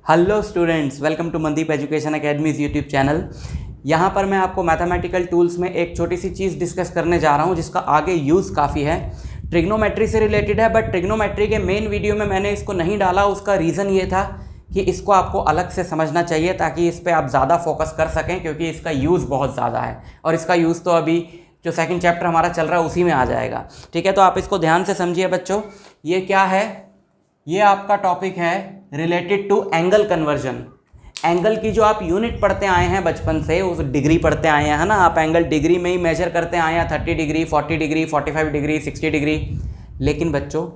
Hello students, welcome to Mandeep education academies YouTube channel. यहाँ पर मैं आपको मैथमेटिकल टूल्स में एक छोटी सी चीज़ डिस्कस करने जा रहा हूँ जिसका आगे यूज़ काफ़ी है, ट्रिग्नोमेट्री से रिलेटेड है। बट ट्रिग्नोमेट्री के मेन वीडियो में मैंने इसको नहीं डाला। उसका रीज़न ये था कि इसको आपको अलग से समझना चाहिए ताकि इस पर आप ज़्यादा फोकस कर सकें, क्योंकि इसका यूज़ बहुत ज़्यादा है और इसका यूज़ तो अभी जो सेकंड चैप्टर हमारा चल रहा है उसी में आ जाएगा। ठीक है, तो आप इसको ध्यान से समझिए बच्चों। ये क्या है? ये आपका टॉपिक है related to angle conversion. Angle की जो आप यूनिट पढ़ते आए हैं बचपन से, उस डिग्री पढ़ते आए हैं, है ना। आप एंगल डिग्री में ही मेजर करते आए हैं, 30 डिग्री, 40 डिग्री, 45 डिग्री, 60 डिग्री। लेकिन बच्चों,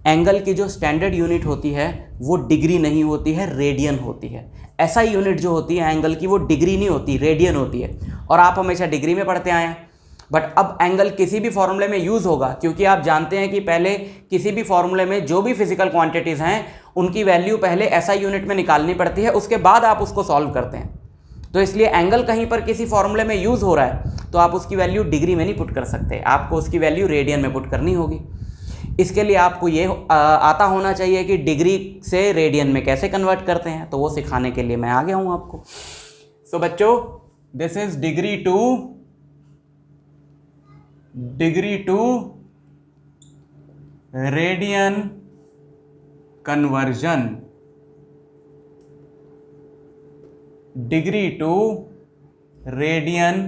एंगल की जो स्टैंडर्ड यूनिट होती है वो डिग्री नहीं होती है, रेडियन होती है। ऐसा यूनिट जो होती है एंगल की वो डिग्री नहीं होती, रेडियन होती है। और आप हमेशा डिग्री में पढ़ते आए हैं। बट अब एंगल किसी भी फॉर्मूले में यूज़ होगा, क्योंकि आप जानते हैं कि पहले किसी भी फॉर्मूले में जो भी फिजिकल क्वांटिटीज़ हैं उनकी वैल्यू पहले ऐसा यूनिट में निकालनी पड़ती है, उसके बाद आप उसको सॉल्व करते हैं। तो इसलिए एंगल कहीं पर किसी फॉर्मूले में यूज़ हो रहा है तो आप उसकी वैल्यू डिग्री में नहीं पुट कर सकते, आपको उसकी वैल्यू रेडियन में पुट करनी होगी। इसके लिए आपको ये आता होना चाहिए कि डिग्री से रेडियन में कैसे कन्वर्ट करते हैं, तो वो सिखाने के लिए मैं आ गया हूँ आपको। सो बच्चों, this is degree to radian conversion. Degree to radian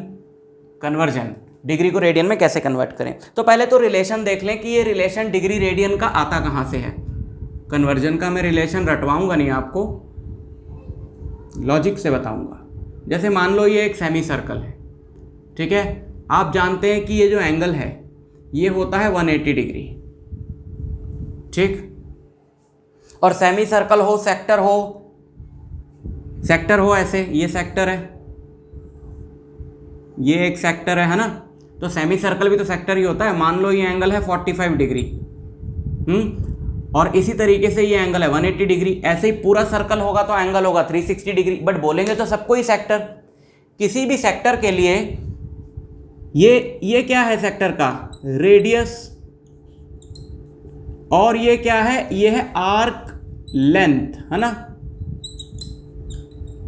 conversion, degree को रेडियन में कैसे कन्वर्ट करें। तो पहले तो रिलेशन देख लें कि ये रिलेशन डिग्री रेडियन का आता कहाँ से है। कन्वर्जन का मैं रिलेशन रटवाऊंगा नहीं, आपको लॉजिक से बताऊंगा। जैसे मान लो ये एक सेमी सर्कल है, ठीक है। आप जानते हैं कि ये जो एंगल है ये होता है 180 डिग्री, ठीक। और सेमी सर्कल हो, सेक्टर हो ऐसे, ये सेक्टर है, ये एक सेक्टर है ना। तो सेमी सर्कल भी तो सेक्टर ही होता है। मान लो ये एंगल है 45 डिग्री, और इसी तरीके से ये एंगल है 180 डिग्री। ऐसे ही पूरा सर्कल होगा तो एंगल होगा 360 डिग्री। बट बोलेंगे तो सबको ही सेक्टर। किसी भी सेक्टर के लिए ये क्या है सेक्टर का? रेडियस। और ये क्या है? ये है आर्क लेंथ, है ना।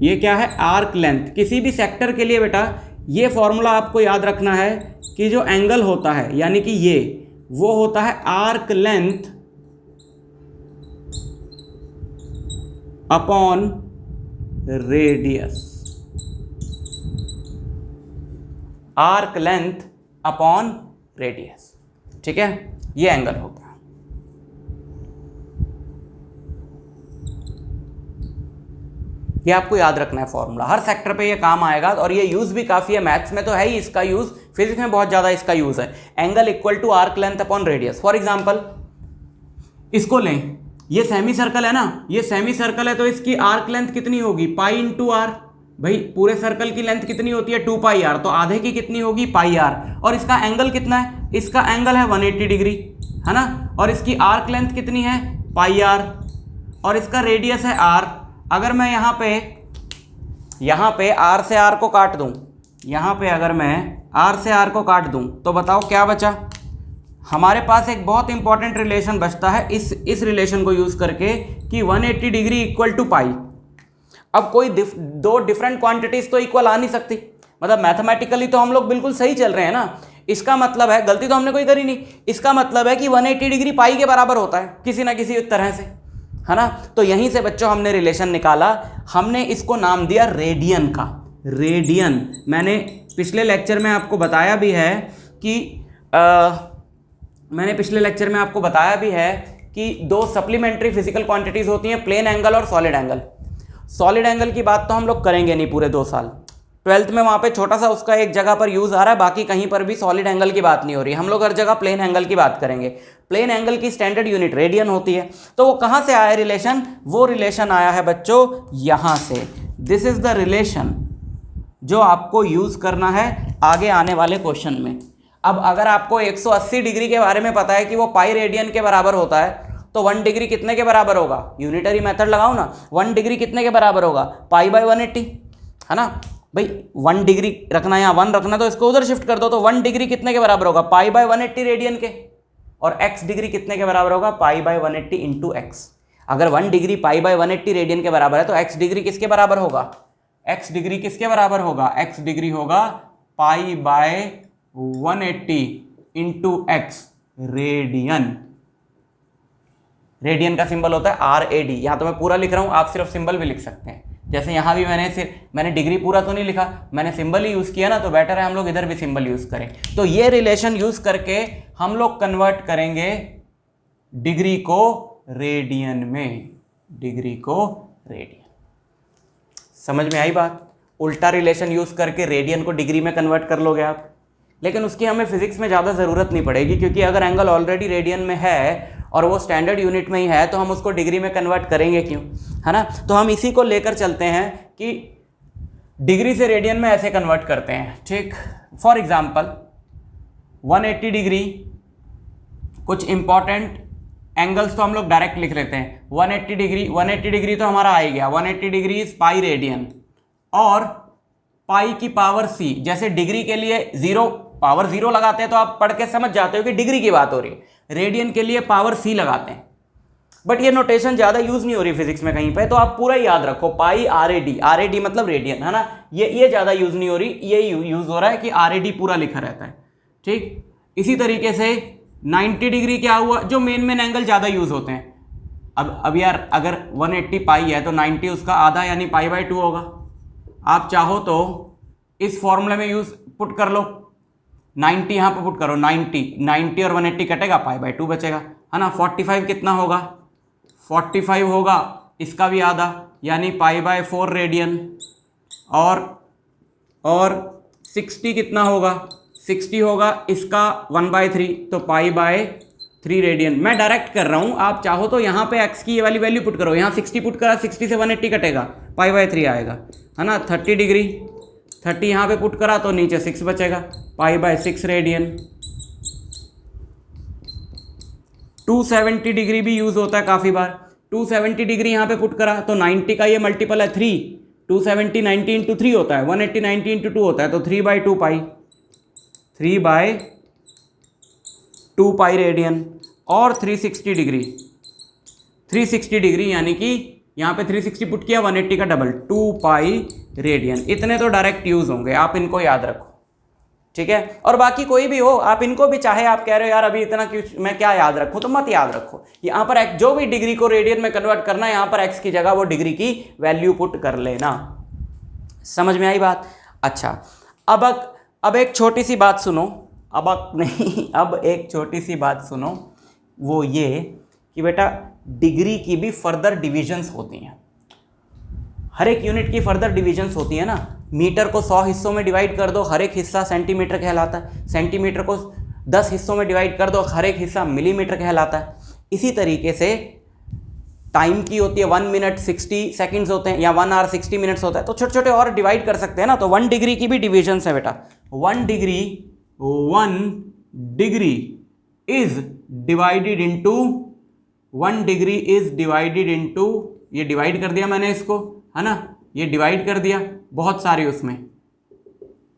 ये क्या है? Arc length. किसी भी सेक्टर के लिए बेटा ये फॉर्मूला आपको याद रखना है कि जो एंगल होता है, यानी कि ये वो होता है arc length upon radius. Arc length upon radius, ठीक है। ये एंगल होगा। ये आपको याद रखना है फॉर्मूला, हर सेक्टर पे ये काम आएगा। और ये यूज भी काफी है, मैथ्स में तो है ही इसका यूज, फिजिक्स में बहुत ज्यादा इसका यूज है। Angle equal to arc length upon radius. For example इसको लें, ये सेमी सर्कल है ना, ये सेमी सर्कल है तो इसकी आर्क लेंथ कितनी होगी? Pi into r. भाई पूरे सर्कल की लेंथ कितनी होती है? 2 पाई आर। तो आधे की कितनी होगी? पाई आर। और इसका एंगल कितना है? इसका एंगल है 180 डिग्री, है ना। और इसकी आर्क लेंथ कितनी है? पाई आर। और इसका रेडियस है आर। अगर मैं यहाँ पे आर से आर को काट दूं, यहाँ पे अगर मैं आर से आर को काट दूं तो बताओ क्या बचा? हमारे पास एक बहुत इंपॉर्टेंट रिलेशन बचता है इस रिलेशन को यूज करके कि 180 डिग्री इक्वल टू पाई। अब कोई दो डिफरेंट क्वांटिटीज तो इक्वल आ नहीं सकती, मतलब मैथमेटिकली तो हम लोग बिल्कुल सही चल रहे हैं ना। इसका मतलब है, गलती तो हमने कोई करी नहीं, इसका मतलब है कि 180 डिग्री पाई के बराबर होता है किसी ना किसी तरह से, है ना। तो यहीं से बच्चों हमने रिलेशन निकाला, हमने इसको नाम दिया रेडियन का। रेडियन मैंने पिछले लेक्चर में आपको बताया भी है कि दो सप्लीमेंट्री फिजिकल क्वांटिटीज होती हैं, प्लेन एंगल और सॉलिड एंगल। सॉलिड एंगल की बात तो हम लोग करेंगे नहीं पूरे 2 साल। 12th में वहाँ पे छोटा सा उसका एक जगह पर यूज़ आ रहा है, बाकी कहीं पर भी सॉलिड एंगल की बात नहीं हो रही। हम लोग हर जगह प्लेन एंगल की बात करेंगे। प्लेन एंगल की स्टैंडर्ड यूनिट रेडियन होती है। तो वो कहाँ से आया रिलेशन? वो रिलेशन आया है बच्चों यहाँ से। दिस इज द रिलेशन जो आपको यूज़ करना है आगे आने वाले क्वेश्चन में। अब अगर आपको 180 डिग्री के बारे में पता है कि वो पाई रेडियन के बराबर होता है, तो 1 डिग्री कितने के बराबर होगा? यूनिटरी मेथड लगाओ ना, 1 डिग्री कितने के बराबर होगा? पाई बाय 180, है ना। भाई 1 डिग्री रखना, यहाँ 1 रखना, तो इसको उधर शिफ्ट कर दो। तो 1 डिग्री कितने के बराबर होगा? पाई बाय 180 रेडियन के। और x डिग्री कितने के बराबर होगा? Pi by 180 into x. अगर 1 डिग्री पाई बाय 180 रेडियन के बराबर है तो x डिग्री किसके बराबर होगा? x डिग्री किसके बराबर होगा? x डिग्री होगा pi by 180 into x radian. Radian का सिंबल होता है RAD। यहां तो मैं पूरा लिख रहा हूं, आप सिर्फ सिंबल भी लिख सकते हैं। जैसे यहां भी मैंने डिग्री पूरा तो नहीं लिखा, मैंने सिंबल ही यूज किया ना, तो बेटर है हम लोग इधर भी सिंबल यूज करें। तो ये रिलेशन यूज करके हम लोग कन्वर्ट करेंगे डिग्री को रेडियन में, डिग्री को रेडियन। समझ में आई बात? उल्टा रिलेशन यूज करके रेडियन को डिग्री में कन्वर्ट कर लोगे आप। लेकिन उसकी हमें फिजिक्स में ज़्यादा ज़रूरत नहीं पड़ेगी, क्योंकि अगर एंगल ऑलरेडी रेडियन में है और वो स्टैंडर्ड यूनिट में ही है तो हम उसको डिग्री में कन्वर्ट करेंगे क्यों, है ना। तो हम इसी को लेकर चलते हैं कि डिग्री से रेडियन में ऐसे कन्वर्ट करते हैं, ठीक। फॉर एग्जांपल 180 डिग्री, कुछ इंपॉर्टेंट एंगल्स तो हम लोग डायरेक्ट लिख लेते हैं। 180 डिग्री तो हमारा आ ही गया। 180 डिग्री इज पाई रेडियन, और पाई की पावर सी। जैसे डिग्री के लिए पावर 0 लगाते हैं तो आप पढ़ के समझ जाते हो कि डिग्री की बात हो रही है। रेडियन के लिए पावर सी लगाते हैं, बट ये नोटेशन ज़्यादा यूज़ नहीं हो रही फिजिक्स में कहीं पे, तो आप पूरा याद रखो पाई RAD मतलब रेडियन, है ना। ये ज़्यादा यूज़ नहीं हो रही, ये यूज़ हो रहा है कि RAD पूरा लिखा रहता है, ठीक। इसी तरीके से 90 डिग्री क्या हुआ, जो मेन एंगल ज़्यादा यूज़ होते हैं। अब यार अगर 180 पाई है तो 90 उसका आधा यानी पाई बाय 2 होगा। आप चाहो तो इस फॉर्मूले में यूज़ पुट कर लो, 90 यहाँ पे पुट करो, 90 और 180 कटेगा, पाई बाय 2 बचेगा, है ना। 45 कितना होगा? 45 होगा इसका भी आधा यानी पाई बाय 4 रेडियन, और 60 कितना होगा? 60 होगा इसका 1/3, तो पाई बाय 3 रेडियन। मैं डायरेक्ट कर रहा हूँ, आप चाहो तो यहाँ पे x की ये वाली वैल्यू पुट करो। यहाँ 60 पुट करा, 60 से 180 कटेगा, पाई बाय 3 आएगा, है ना। 30 डिग्री, 30 यहाँ पे पुट करा तो नीचे 6 बचेगा, पाई बाय 6 रेडियन। 270 डिग्री भी यूज होता है काफ़ी बार। 270 डिग्री यहाँ पे पुट करा तो 90 का ये मल्टीपल है 3, 270 90 इंटू 3 होता है, 180 90 इंटू 2 होता है, तो 3/2 पाई, 3/2 पाई रेडियन। और 360 डिग्री यानी कि यहाँ पे 360 पुट किया, 180 का डबल, 2 पाई रेडियन। इतने तो डायरेक्ट यूज होंगे, आप इनको याद रखो, ठीक है। और बाकी कोई भी हो, आप इनको भी, चाहे आप कह रहे हो यार अभी इतना क्यों मैं क्या याद रखूं, तो मत याद रखो। यहाँ पर जो भी डिग्री को रेडियन में कन्वर्ट करना है, यहाँ पर एक्स की जगह वो डिग्री की वैल्यू पुट कर लेना। समझ में आई बात? अच्छा, अब एक छोटी सी बात सुनो, अब एक छोटी सी बात सुनो, वो ये कि बेटा डिग्री की भी फर्दर डिविजन्स होती हैं। हर एक यूनिट की फर्दर डिविजन्स होती है ना। मीटर को 100 हिस्सों में डिवाइड कर दो, हर एक हिस्सा सेंटीमीटर कहलाता है। सेंटीमीटर को 10 हिस्सों में डिवाइड कर दो, हर एक हिस्सा मिलीमीटर कहलाता है। इसी तरीके से टाइम की होती है 1 मिनट 60 सेकंड्स होते हैं, या 1 आवर 60 मिनट्स होता है, तो छोटे छोटे और डिवाइड कर सकते हैं ना। तो 1 डिग्री की भी डिविजन्स है बेटा। 1 डिग्री इज डिवाइडेड इनटू ये डिवाइड कर दिया मैंने इसको, है ना, ये डिवाइड कर दिया बहुत सारी उसमें,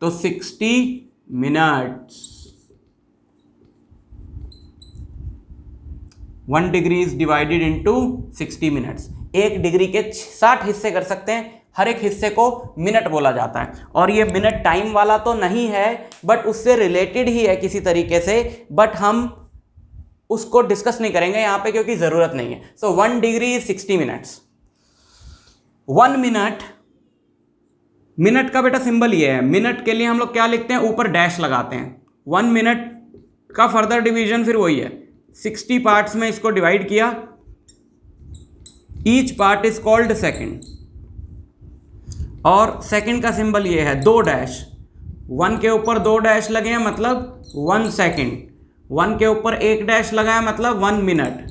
तो 60 minutes. 1 degree is divided into 60 minutes. एक डिग्री के 60 हिस्से कर सकते हैं, हर एक हिस्से को मिनट बोला जाता है। और ये मिनट टाइम वाला तो नहीं है, बट उससे रिलेटेड ही है किसी तरीके से, बट हम उसको डिस्कस नहीं करेंगे यहाँ पे क्योंकि ज़रूरत नहीं है। सो 1 डिग्री इज 60 मिनट्स। 1 मिनट का बेटा सिंबल ये है। मिनट के लिए हम लोग क्या लिखते हैं? ऊपर डैश लगाते हैं। 1 मिनट का फर्दर डिवीजन फिर वही है, 60 पार्ट्स में इसको डिवाइड किया, each part is called second. और सेकेंड का सिंबल ये है 2 डैश। 1 के ऊपर 2 डैश लगे हैं मतलब 1 सेकेंड, 1 के ऊपर 1 डैश लगा है मतलब 1 मिनट।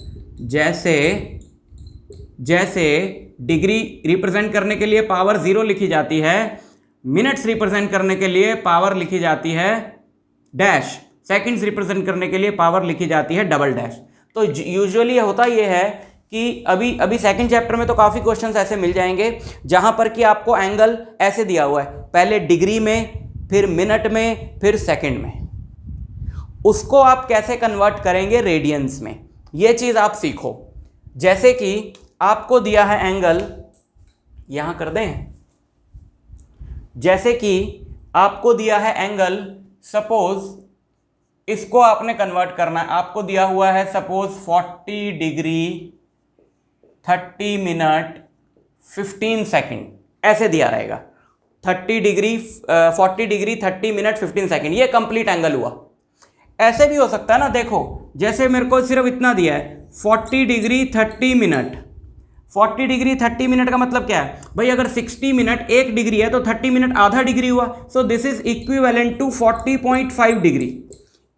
जैसे डिग्री रिप्रेजेंट करने के लिए पावर 0 लिखी जाती है, मिनट्स रिप्रेजेंट करने के लिए पावर लिखी जाती है डैश, सेकंड्स रिप्रेजेंट करने के लिए पावर लिखी जाती है डबल डैश। तो यूजुअली होता यह है कि अभी सेकंड चैप्टर में तो काफ़ी क्वेश्चंस ऐसे मिल जाएंगे जहां पर कि आपको एंगल ऐसे दिया हुआ है, पहले डिग्री में, फिर मिनट में, फिर सेकंड में। उसको आप कैसे कन्वर्ट करेंगे रेडियंस में, ये चीज़ आप सीखो। जैसे कि आपको दिया है एंगल, यहां कर दें, जैसे कि आपको दिया है एंगल, सपोज इसको आपने कन्वर्ट करना है, आपको दिया हुआ है सपोज 40 डिग्री 30 मिनट 15 सेकेंड, ऐसे दिया रहेगा 30 डिग्री 40 डिग्री 30 मिनट 15 सेकेंड, ये कंप्लीट एंगल हुआ। ऐसे भी हो सकता है ना, देखो जैसे मेरे को सिर्फ इतना दिया है 40 डिग्री 30 मिनट, 40 डिग्री 30 मिनट का मतलब क्या है भाई, अगर 60 मिनट 1 डिग्री है तो 30 मिनट आधा डिग्री हुआ, so this is equivalent to 40.5 degree.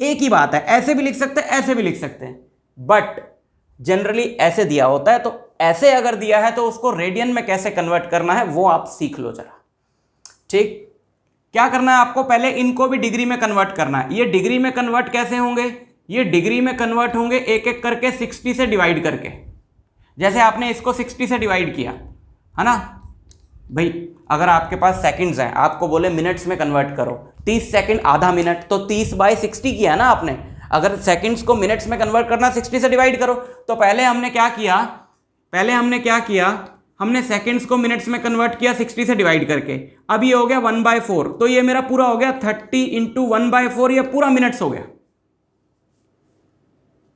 एक ही बात है, ऐसे भी लिख सकते हैं ऐसे भी लिख सकते हैं, बट जनरली ऐसे दिया होता है, तो ऐसे अगर दिया है तो उसको रेडियन में कैसे कन्वर्ट करना है वो आप सीख लो जरा। ठीक, क्या करना है आपको, पहले इनको भी डिग्री में कन्वर्ट करना है। ये डिग्री में कन्वर्ट कैसे होंगे, ये डिग्री में कन्वर्ट होंगे एक एक करके 60 से डिवाइड करके, जैसे आपने इसको 60 से डिवाइड किया है ना भाई। अगर आपके पास सेकंड्स हैं, आपको बोले मिनट्स में कन्वर्ट करो, 30 सेकंड आधा मिनट, तो 30/60 किया ना आपने। अगर सेकंड्स को मिनट्स में कन्वर्ट करना 60 से डिवाइड करो, तो पहले हमने क्या किया, हमने सेकंड्स को मिनट्स में कन्वर्ट किया 60 से डिवाइड करके। अब ये हो गया 1/4, तो ये मेरा पूरा हो गया 30 इंटू 1/4, ये पूरा मिनट्स हो गया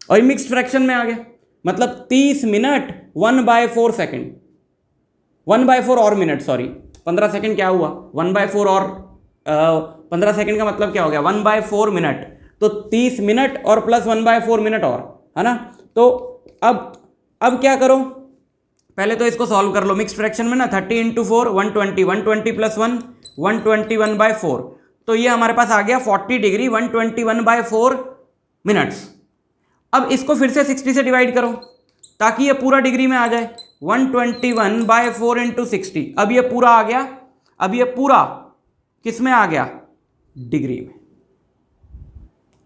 और ये मिक्स्ड फ्रैक्शन में आ गया, मतलब 30 मिनट 1/4 सेकेंड, 1/4 और मिनट, सॉरी 15 सेकेंड क्या हुआ, 1/4 और 15 सेकेंड का मतलब क्या हो गया 1/4 मिनट, तो 30 मिनट और प्लस 1/4 मिनट और, है ना। तो अब क्या करो, पहले तो इसको सॉल्व कर लो मिक्स्ड फ्रैक्शन में ना, 30 इंटू 4 120, 120 प्लस 1 121/4, तो ये हमारे पास आ गया 40 डिग्री 121/4 मिनट्स। अब इसको फिर से 60 से डिवाइड करो ताकि ये पूरा डिग्री में आ जाए, 121/4 इंटू 60, अब ये पूरा आ गया, अब ये पूरा किस में आ गया, डिग्री में।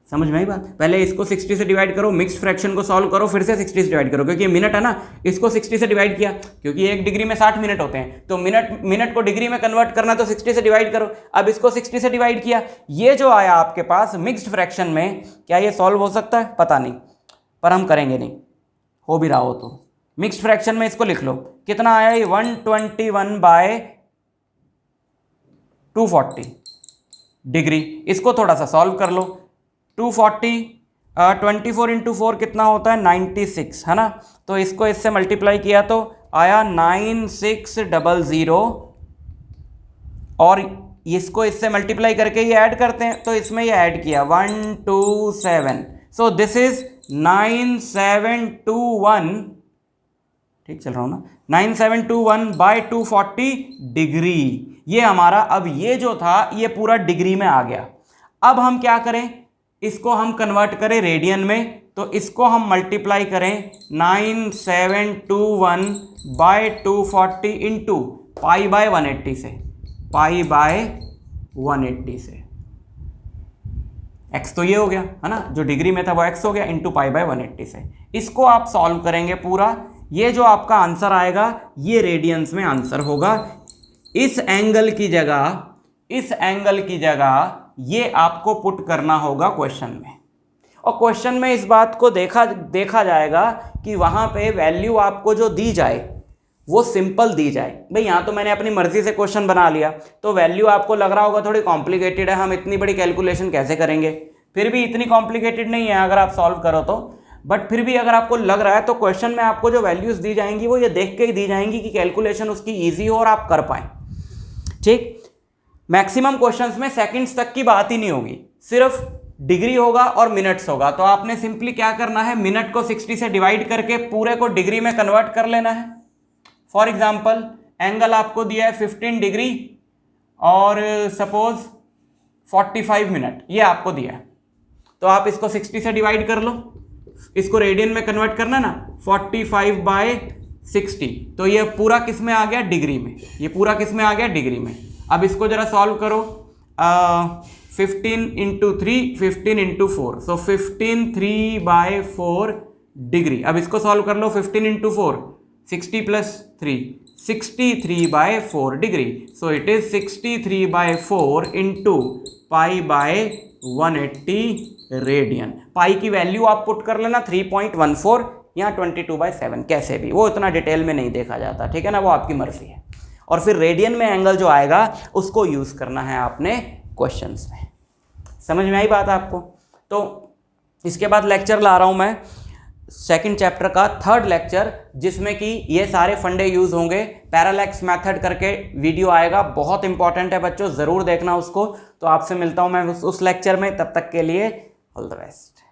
समझ में आई बात, पहले इसको 60 से डिवाइड करो, मिक्स्ड फ्रैक्शन को सॉल्व करो, फिर से 60 से डिवाइड करो, क्योंकि ये मिनट है ना, इसको 60 से डिवाइड किया, क्योंकि एक डिग्री में 60 मिनट होते हैं, तो मिनट को डिग्री में कन्वर्ट करना तो 60 से डिवाइड करो। अब इसको 60 से डिवाइड किया, ये जो आया आपके पास मिक्स्ड फ्रैक्शन में, क्या ये सॉल्व हो सकता है, पता नहीं, पर हम करेंगे नहीं, हो भी रहा हो तो। मिक्स्ड फ्रैक्शन में इसको लिख लो, कितना आया ये 121/240 डिग्री, इसको थोड़ा सा सॉल्व कर लो, 240 24 इंटू 4 कितना होता है 96, है ना, तो इसको इससे मल्टीप्लाई किया तो आया 9600, और इसको इससे मल्टीप्लाई करके ये ऐड करते हैं, तो इसमें ये ऐड किया 127, सो दिस इज 9721, ठीक चल रहा हूँ ना, 9721/240 डिग्री, ये हमारा, अब ये जो था ये पूरा डिग्री में आ गया। अब हम क्या करें, इसको हम कन्वर्ट करें रेडियन में, तो इसको हम मल्टीप्लाई करें 9721/240 इंटू π/180 से, π/180 से, x तो ये हो गया है ना, जो डिग्री में था वो x हो गया, इंटू π/180 से। इसको आप सॉल्व करेंगे पूरा, ये जो आपका आंसर आएगा ये रेडियंस में आंसर होगा। इस एंगल की जगह ये आपको पुट करना होगा क्वेश्चन में, और क्वेश्चन में इस बात को देखा जाएगा कि वहां पे वैल्यू आपको जो दी जाए वो सिंपल दी जाए। भाई यहाँ तो मैंने अपनी मर्जी से क्वेश्चन बना लिया, तो वैल्यू आपको लग रहा होगा थोड़ी कॉम्प्लिकेटेड है, हम इतनी बड़ी कैलकुलेशन कैसे करेंगे, फिर भी इतनी कॉम्प्लिकेटेड नहीं है अगर आप सॉल्व करो तो, बट फिर भी अगर आपको लग रहा है तो क्वेश्चन में आपको जो वैल्यूज दी जाएंगी वो ये देख के ही दी जाएंगी कि कैलकुलेशन उसकी ईजी हो और आप कर पाए। ठीक, मैक्सिमम क्वेश्चंस में सेकंड्स तक की बात ही नहीं होगी, सिर्फ डिग्री होगा और मिनट्स होगा, तो आपने सिंपली क्या करना है, मिनट को 60 से डिवाइड करके पूरे को डिग्री में कन्वर्ट कर लेना है। फॉर एग्जांपल एंगल आपको दिया है 15 डिग्री और सपोज 45 मिनट, ये आपको दिया है, तो आप इसको 60 से डिवाइड कर लो, इसको रेडियन में कन्वर्ट करना ना, 45/60, तो ये पूरा किस में आ गया, डिग्री में, ये पूरा किस में आ गया, डिग्री में। अब इसको जरा सॉल्व करो, 15 इंटू 3 15 इंटू 4, सो 15 3/4 डिग्री। अब इसको सॉल्व कर लो, 15 into 4 60 plus 3 63/4 degree, so it is 63/4 into π/180 radian. Pi की वैल्यू आप पुट कर लेना 3.14, या 22/7, कैसे भी, वो इतना डिटेल में नहीं देखा जाता, ठीक है ना, वो आपकी मर्जी है। और फिर रेडियन में एंगल जो आएगा उसको यूज़ करना है आपने क्वेश्चंस में। समझ में आई बात आपको? तो इसके बाद लेक्चर ला रहा हूँ मैं सेकंड चैप्टर का थर्ड लेक्चर, जिसमें कि ये सारे फंडे यूज़ होंगे। पैरालैक्स मेथड करके वीडियो आएगा, बहुत इंपॉर्टेंट है बच्चों, ज़रूर देखना उसको। तो आपसे मिलता हूँ मैं उस लेक्चर में, तब तक के लिए ऑल द बेस्ट।